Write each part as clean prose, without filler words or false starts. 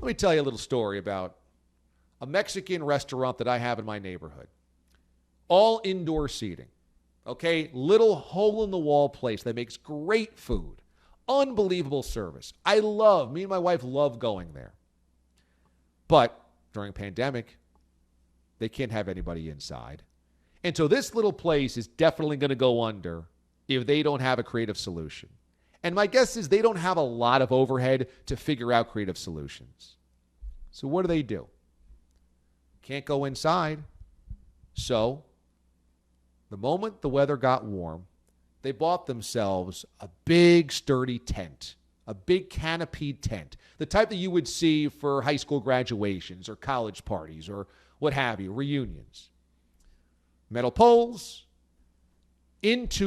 Let me tell you a little story about a Mexican restaurant that I have in my neighborhood. All indoor seating. Okay, little hole-in-the-wall place that makes great food. Unbelievable service. Me and my wife love going there. But during pandemic, they can't have anybody inside. And so this little place is definitely going to go under if they don't have a creative solution. And my guess is they don't have a lot of overhead to figure out creative solutions. So what do? Can't go inside. So the moment the weather got warm, they bought themselves a big, sturdy tent, a big canopied tent, the type that you would see for high school graduations or college parties or what have you, reunions. Metal poles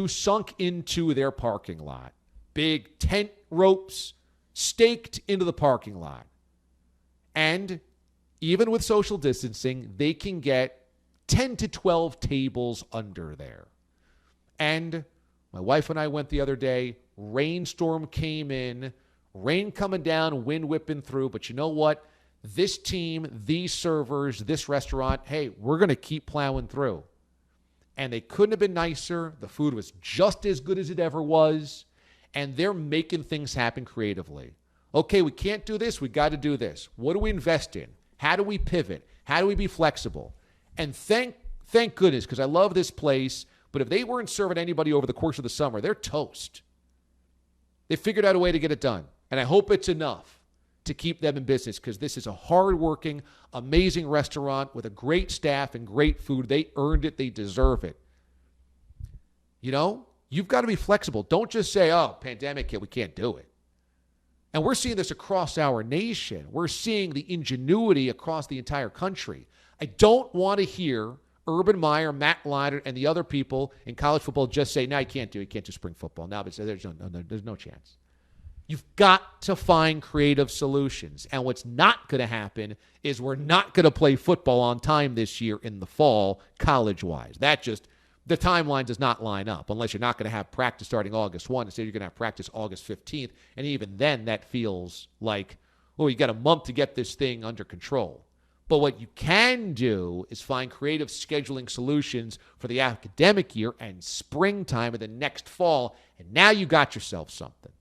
sunk into their parking lot. Big tent ropes staked into the parking lot. And even with social distancing, they can get 10 to 12 tables under there. And my wife and I went the other day. Rainstorm came in, rain coming down, wind whipping through. But you know what? This team, these servers, this restaurant, hey, we're going to keep plowing through. And they couldn't have been nicer. The food was just as good as it ever was. And they're making things happen creatively. Okay, we can't do this. We got to do this. What do we invest in? How do we pivot? How do we be flexible? And thank goodness, because I love this place. But if they weren't serving anybody over the course of the summer, they're toast. They figured out a way to get it done. And I hope it's enough to keep them in business, because this is a hardworking, amazing restaurant with a great staff and great food. They earned it. They deserve it. You know, you've got to be flexible. Don't just say, oh, pandemic hit, we can't do it. And we're seeing this across our nation. We're seeing the ingenuity across the entire country. I don't want to hear Urban Meyer, Matt Leinart, and the other people in college football just say, no, you can't do spring football. No, but there's no chance. You've got to find creative solutions. And what's not going to happen is we're not going to play football on time this year in the fall, college-wise. The timeline does not line up unless you're not going to have practice starting August 1. Instead, you're going to have practice August 15th. And even then, that feels like, you got a month to get this thing under control. But what you can do is find creative scheduling solutions for the academic year and springtime of the next fall. And now you got yourself something.